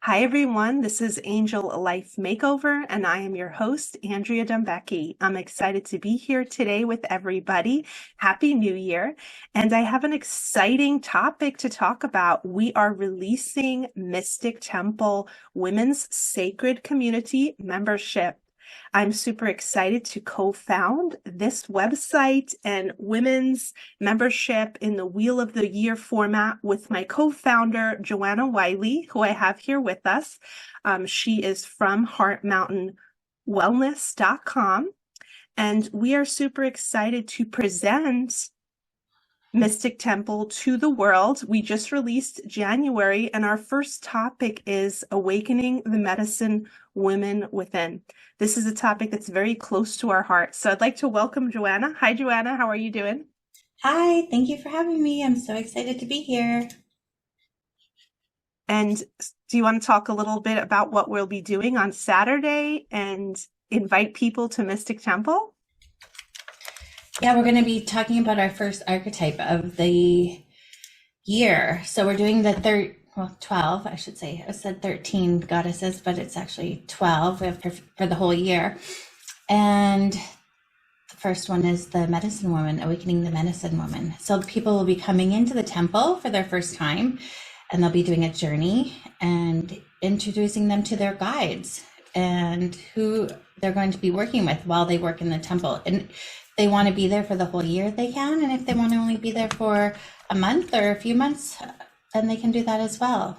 Hi, everyone. This is Angel Life Makeover, and I am your host, Andrea Dumbecki. I'm excited to be here today with everybody. Happy New Year. And I have an exciting topic to talk about. We are releasing Mystic Temple Women's Sacred Community membership. I'm super excited to co-found this website and women's membership in the Wheel of the Year format with my co-founder, Joanna Wiley, who I have here with us. She is from heartmountainwellness.com, and we are super excited to present Mystic Temple to the world. We just released January, and our first topic is Awakening the Medicine Women Within. This is a topic that's very close to our heart. So I'd like to welcome Joanna. Hi, Joanna. How are you doing? Hi, thank you for having me. I'm so excited to be here. And do you want to talk a little bit about what we'll be doing on Saturday and invite people to Mystic Temple? Yeah, we're going to be talking about our first archetype of the year. So we're doing the 12, I should say. I said 13 goddesses, but it's actually 12 for the whole year. And the first one is the medicine woman, awakening the medicine woman. So people will be coming into the temple for their first time, and they'll be doing a journey and introducing them to their guides and who they're going to be working with while they work in the temple. And they want to be there for the whole year, they can. And if they want to only be there for a month or a few months, then they can do that as well.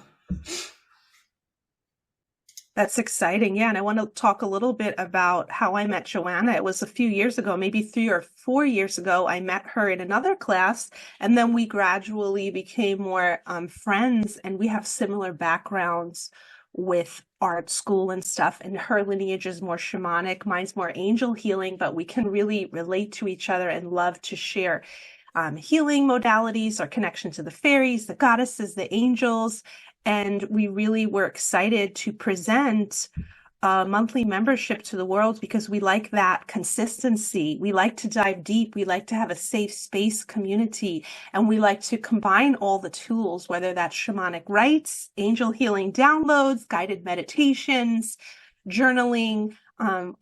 That's exciting. Yeah. And I want to talk a little bit about how I met Joanna. It was a few years ago, maybe 3 or 4 years ago. I met her in another class, and then we gradually became more friends, and we have similar backgrounds with art school and stuff. And her lineage is more shamanic, mine's more angel healing, but we can really relate to each other and love to share healing modalities, our connection to the fairies, the goddesses, the angels. And we really were excited to present a monthly membership to the world because we like that consistency. We like to dive deep. We like to have a safe space community, and we like to combine all the tools, whether that's shamanic rites, angel healing downloads, guided meditations, journaling,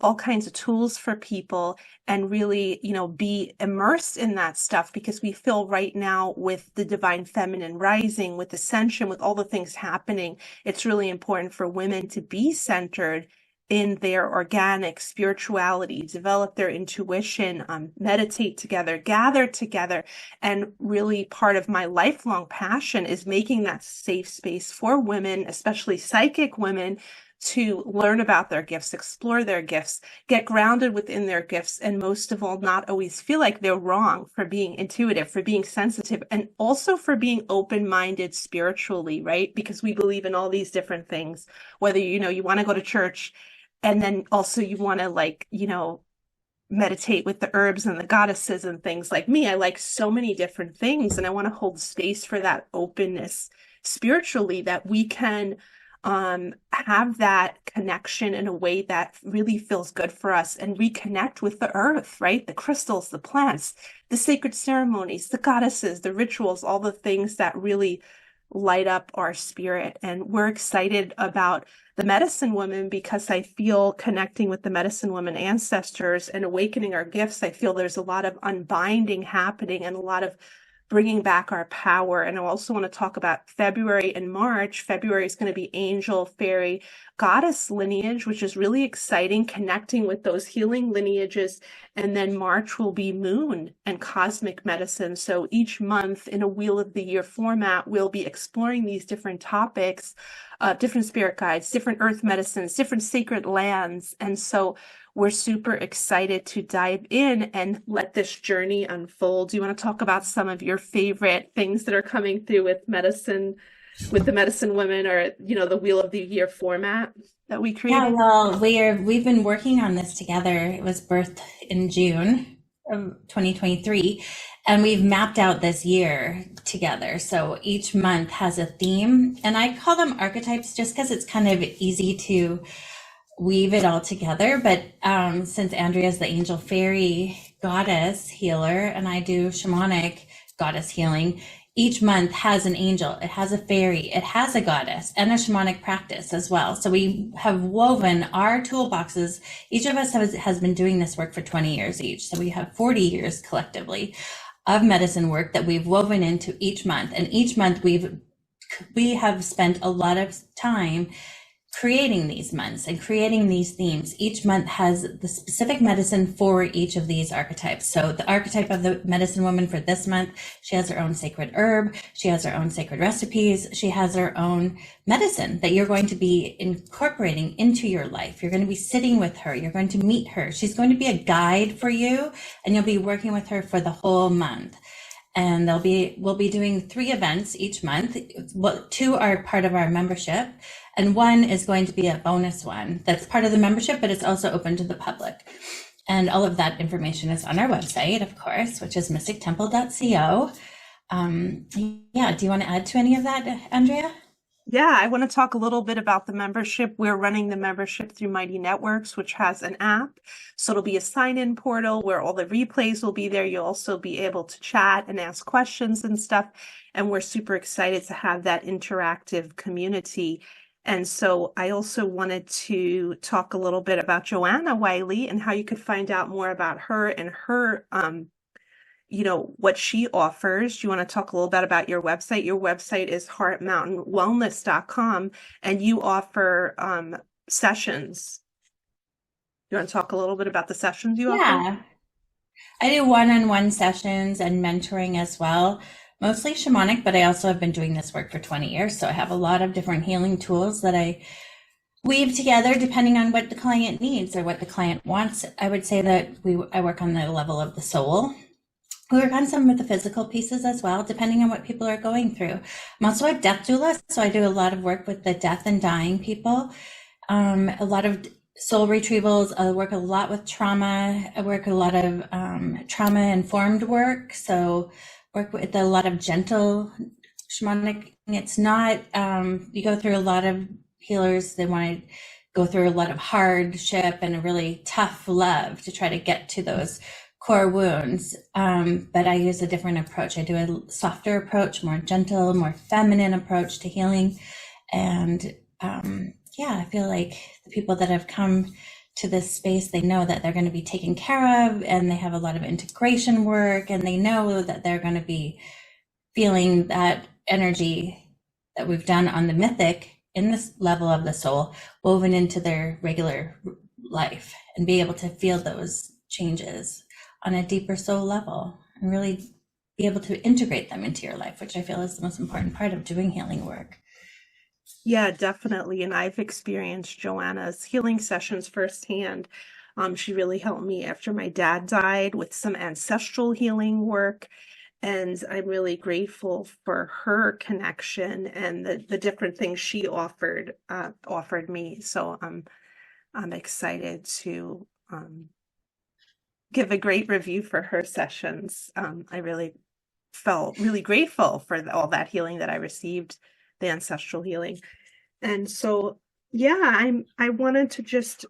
all kinds of tools for people, and really, be immersed in that stuff, because we feel right now with the divine feminine rising, with ascension, with all the things happening, it's really important for women to be centered in their organic spirituality, develop their intuition, meditate together, gather together. And really part of my lifelong passion is making that safe space for women, especially psychic women, to learn about their gifts, explore their gifts, get grounded within their gifts, and most of all, not always feel like they're wrong for being intuitive, for being sensitive, and also for being open-minded spiritually, right? Because we believe in all these different things, whether, you want to go to church, and then also you want to meditate with the herbs and the goddesses and things. Like me, I like so many different things, and I want to hold space for that openness spiritually, that we can have that connection in a way that really feels good for us, and reconnect with the earth, right? The crystals, the plants, the sacred ceremonies, the goddesses, the rituals, all the things that really light up our spirit. And we're excited about the medicine woman because I feel connecting with the medicine woman ancestors and awakening our gifts. I feel there's a lot of unbinding happening and a lot of bringing back our power. And I also want to talk about February and March. February is going to be angel, fairy, goddess lineage, which is really exciting, connecting with those healing lineages. And then March will be moon and cosmic medicine. So each month in a Wheel of the Year format, we'll be exploring these different topics, different spirit guides, different earth medicines, different sacred lands. And so we're super excited to dive in and let this journey unfold. Do you want to talk about some of your favorite things that are coming through with medicine, with the medicine women, or, the Wheel of the Year format that we Yeah, created? well, we've been working on this together. It was birthed in June of 2023, and we've mapped out this year together. So each month has a theme, and I call them archetypes just because it's kind of easy to weave it all together. But since Andrea's the angel fairy goddess healer and I do shamanic goddess healing, each month has an angel, it has a fairy, it has a goddess, and a shamanic practice as well. So we have woven our toolboxes. Each of us has been doing this work for 20 years each. So we have 40 years collectively of medicine work that we've woven into each month. And each month we have spent a lot of time creating these months and creating these themes. Each month has the specific medicine for each of these archetypes. So the archetype of the medicine woman for this month, she has her own sacred herb, she has her own sacred recipes, she has her own medicine that you're going to be incorporating into your life. You're going to be sitting with her, you're going to meet her. She's going to be a guide for you, and you'll be working with her for the whole month. And we'll be doing 3 events each month. 2 are part of our membership, and 1 is going to be a bonus one that's part of the membership, but it's also open to the public. And all of that information is on our website, of course, which is mystictemple.co. Yeah, do you want to add to any of that, Andrea? Yeah, I want to talk a little bit about the membership. We're running the membership through Mighty Networks, which has an app. So it'll be a sign-in portal where all the replays will be there. You'll also be able to chat and ask questions and stuff. And we're super excited to have that interactive community. And so I also wanted to talk a little bit about Joanna Wiley and how you could find out more about her and her what she offers. Do you want to talk a little bit about your website? Your website is heartmountainwellness.com, and you offer sessions. You want to talk a little bit about the sessions you offer? Yeah, I do one-on-one sessions and mentoring as well, mostly shamanic, but I also have been doing this work for 20 years. So I have a lot of different healing tools that I weave together depending on what the client needs or what the client wants. I would say that I work on the level of the soul. We work on some of the physical pieces as well, depending on what people are going through. I'm also a death doula, so I do a lot of work with the death and dying people. A lot of soul retrievals. I work a lot with trauma. I work a lot of trauma-informed work. So work with a lot of gentle shamanic. It's not, you go through a lot of healers, they want to go through a lot of hardship and a really tough love to try to get to those core wounds, but I use a different approach. I do a softer approach, more gentle, more feminine approach to healing. And I feel like the people that have come to this space, they know that they're going to be taken care of, and they have a lot of integration work, and they know that they're going to be feeling that energy that we've done on the mythic in this level of the soul woven into their regular life, and be able to feel those changes on a deeper soul level and really be able to integrate them into your life, which I feel is the most important part of doing healing work. Yeah, definitely. And I've experienced Joanna's healing sessions firsthand. She really helped me after my dad died with some ancestral healing work. And I'm really grateful for her connection and the different things she offered me. So I'm excited to give a great review for her sessions. I really felt really grateful for all that healing that I received, the ancestral healing. And so, yeah, I wanted to just,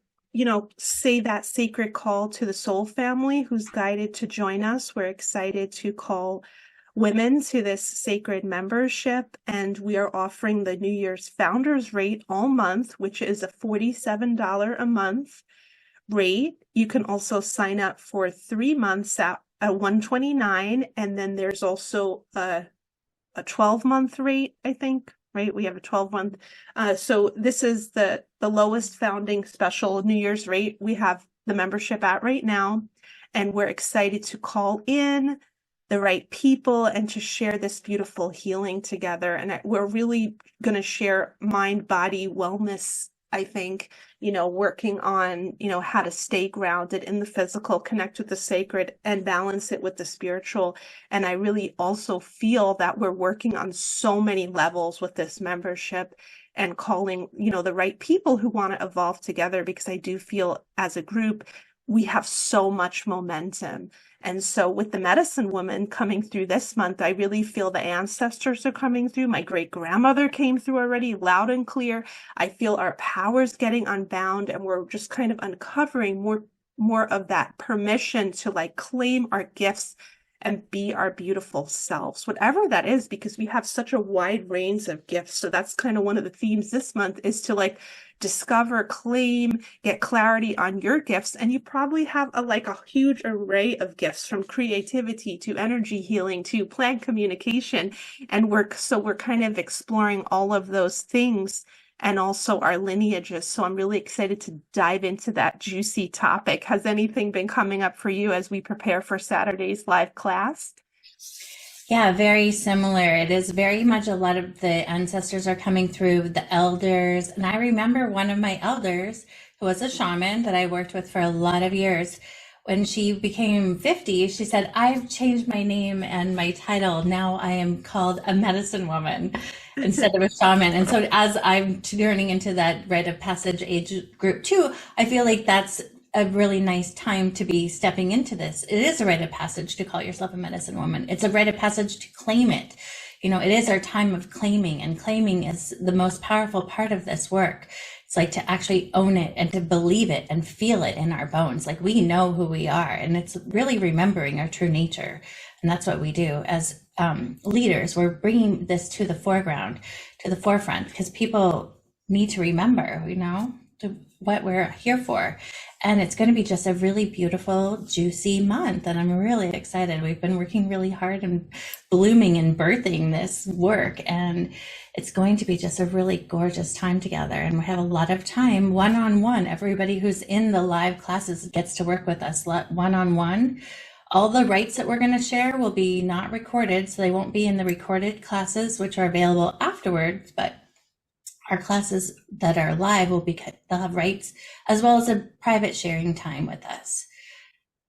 say that sacred call to the soul family who's guided to join us. We're excited to call women to this sacred membership, and we are offering the New Year's Founders Rate all month, which is a $47 a month rate. You can also sign up for 3 months at $129, and then there's also a 12-month rate, I think, right? We have a 12-month. So this is the lowest founding special New Year's rate we have the membership at right now, and we're excited to call in the right people and to share this beautiful healing together. And we're really going to share mind-body wellness, I think, working on, how to stay grounded in the physical, connect with the sacred, and balance it with the spiritual. And I really also feel that we're working on so many levels with this membership and calling, the right people who want to evolve together, because I do feel as a group, we have so much momentum. And so with the medicine woman coming through this month, I really feel the ancestors are coming through. My great grandmother came through already loud and clear. I feel our powers getting unbound, and we're just kind of uncovering more of that permission to claim our gifts and be our beautiful selves, whatever that is, because we have such a wide range of gifts. So that's kind of one of the themes this month, is to like discover, claim, get clarity on your gifts. And you probably have a huge array of gifts, from creativity to energy healing to plant communication and work. So we're kind of exploring all of those things, and also our lineages. So I'm really excited to dive into that juicy topic. Has anything been coming up for you as we prepare for Saturday's live class? Yeah, very similar. It is very much a lot of the ancestors are coming through, the elders. And I remember one of my elders, who was a shaman that I worked with for a lot of years, when she became 50, she said, I've changed my name and my title. Now I am called a medicine woman instead of a shaman. And so as I'm turning into that rite of passage age group too, I feel like that's a really nice time to be stepping into this. It is a rite of passage to call yourself a medicine woman. It's a rite of passage to claim it. You know, it is our time of claiming, and claiming is the most powerful part of this work. It's like to actually own it and to believe it and feel it in our bones. Like we know who we are, and it's really remembering our true nature. And that's what we do as leaders. We're bringing this to the foreground, to the forefront, because people need to remember, you know, what we're here for. And it's going to be just a really beautiful, juicy month. And I'm really excited. We've been working really hard and blooming and birthing this work. And it's going to be just a really gorgeous time together. And we have a lot of time one-on-one. Everybody who's in the live classes gets to work with us one-on-one. All the rights that we're going to share will be not recorded, so they won't be in the recorded classes, which are available afterwards. But our classes that are live they'll have rights, as well as a private sharing time with us.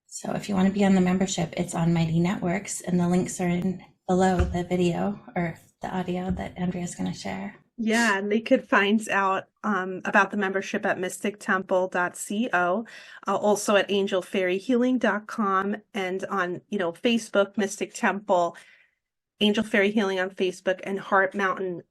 So if you want to be on the membership, it's on Mighty Networks, and the links are in below the video or the audio that Andrea's going to share. Yeah, and they could find out about the membership at mystictemple.co, also at angelfairyhealing.com, and on, Facebook, Mystic Temple, Angel Fairy Healing on Facebook, and Heart Mountain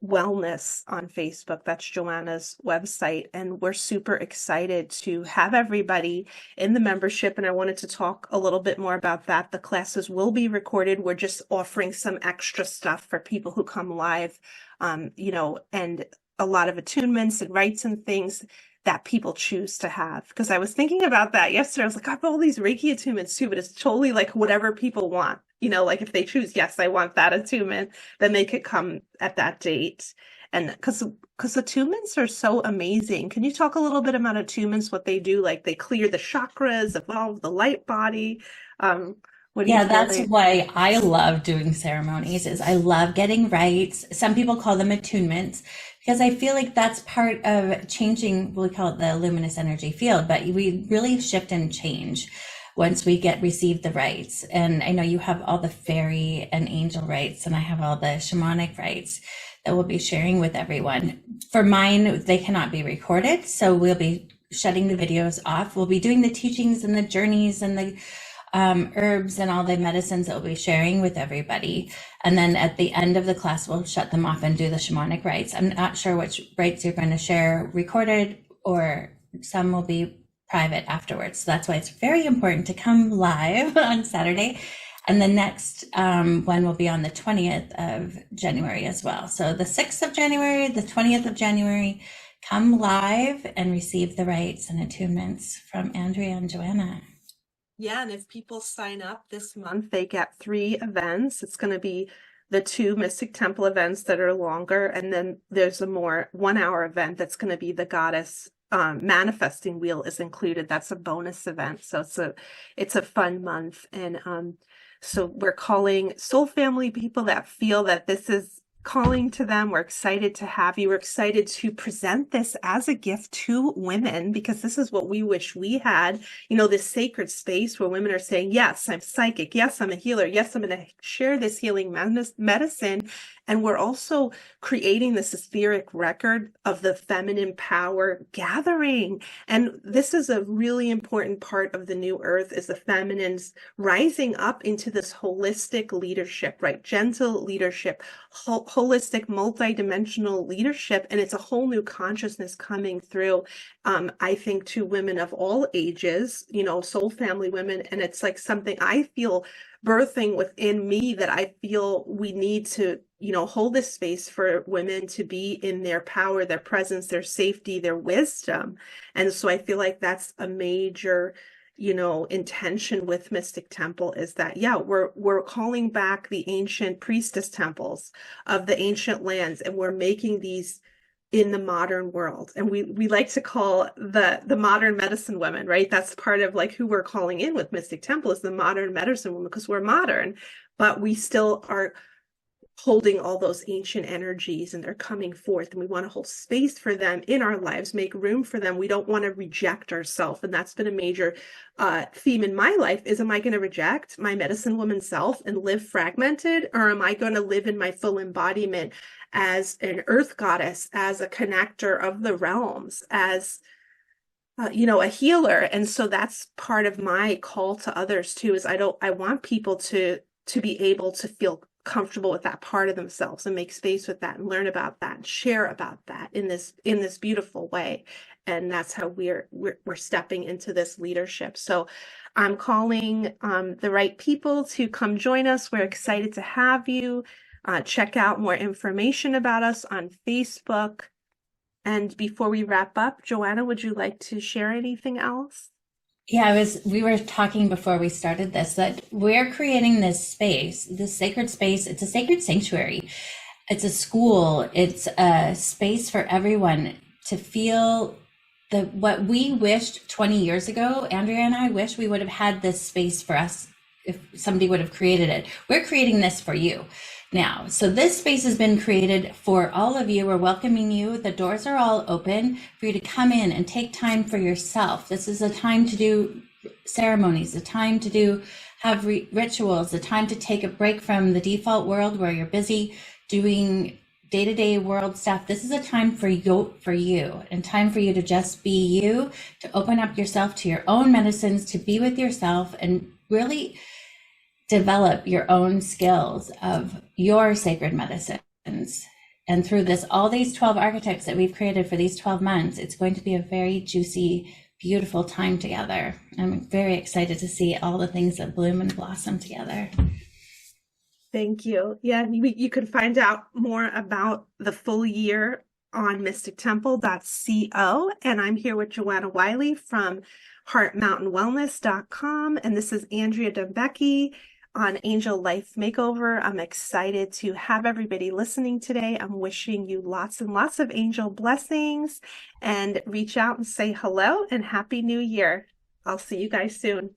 Wellness on Facebook. That's Joanna's website. And we're super excited to have everybody in the membership. And I wanted to talk a little bit more about that. The classes will be recorded. We're just offering some extra stuff for people who come live, and a lot of attunements and rights and things that people choose to have. Because I was thinking about that yesterday. I was like, I have all these Reiki attunements too, but it's totally like whatever people want. Like if they choose, yes, I want that attunement, then they could come at that date. And because attunements are so amazing. Can you talk a little bit about attunements, what they do? Like they clear the chakras, evolve the light body. That's why I love doing ceremonies, is I love getting rights. Some people call them attunements, because I feel like that's part of changing. We call it the luminous energy field, but we really shift and change once we receive the rights. And I know you have all the fairy and angel rights, and I have all the shamanic rights that we'll be sharing with everyone. For mine, they cannot be recorded, so we'll be shutting the videos off. We'll be doing the teachings and the journeys and the herbs and all the medicines that we'll be sharing with everybody. And then at the end of the class, we'll shut them off and do the shamanic rites. I'm not sure which rites you're going to share recorded, or some will be private afterwards. So that's why it's very important to come live on Saturday. And the next one will be on the 20th of January as well. So the 6th of January, the 20th of January, come live and receive the rights and attunements from Andrea and Joanna. Yeah, and if people sign up this month, they get 3 events. It's going to be the 2 Mystic Temple events that are longer, and then there's a more 1-hour event that's going to be the Goddess Manifesting Wheel is included. That's a bonus event. So it's a fun month. And so we're calling soul family people that feel that this is calling to them. We're excited to have you. We're excited to present this as a gift to women, because this is what we wish we had, this sacred space where women are saying, yes, I'm psychic. Yes, I'm a healer. Yes, I'm going to share this healing medicine. And we're also creating this etheric record of the feminine power gathering. And this is a really important part of the new earth, is the feminines rising up into this holistic leadership, right? Gentle leadership, holistic, multidimensional leadership. And it's a whole new consciousness coming through, I think, to women of all ages, soul family women. And it's like something I feel birthing within me that I feel we need to, hold this space for women to be in their power, their presence, their safety, their wisdom. And so I feel like that's a major, intention with Mystic Temple is that, yeah, we're calling back the ancient priestess temples of the ancient lands, and we're making these in the modern world. And we like to call the modern medicine women, right? That's part of like who we're calling in with Mystic Temple is the modern medicine woman, because we're modern, but we still are holding all those ancient energies, and they're coming forth, and we want to hold space for them in our lives, make room for them. We don't want to reject ourselves. And that's been a major theme in my life is, am I going to reject my medicine woman self and live fragmented, or am I going to live in my full embodiment as an earth goddess, as a connector of the realms, as a healer? And so that's part of my call to others too, is I want people to be able to feel comfortable with that part of themselves and make space with that and learn about that and share about that in this beautiful way. And that's how we're stepping into this leadership. So I'm calling the right people to come join us. We're excited to have you. Check out more information about us on Facebook. And before we wrap up, Joanna, would you like to share anything else? Yeah, we were talking before we started this that we're creating this space, this sacred space. It's a sacred sanctuary. It's a school. It's a space for everyone to feel what we wished 20 years ago. Andrea and I wish we would have had this space for us if somebody would have created it. We're creating this for you now. So this space has been created for all of you. We're welcoming you. The doors are all open for you to come in and take time for yourself. This is a time to do ceremonies, a time to have rituals, a time to take a break from the default world where you're busy doing day-to-day world stuff. This is a time for you and time for you to just be you, to open up yourself to your own medicines, to be with yourself and really develop your own skills of your sacred medicines. And through all these 12 archetypes that we've created for these 12 months, it's going to be a very juicy, beautiful time together. I'm very excited to see all the things that bloom and blossom together. Thank you. Yeah, you can find out more about the full year on mystictemple.co. And I'm here with Joanna Wiley from heartmountainwellness.com. And this is Andrea Dembecki on Angel Life Makeover. I'm excited to have everybody listening today. I'm wishing you lots and lots of angel blessings, and reach out and say hello and Happy New Year. I'll see you guys soon.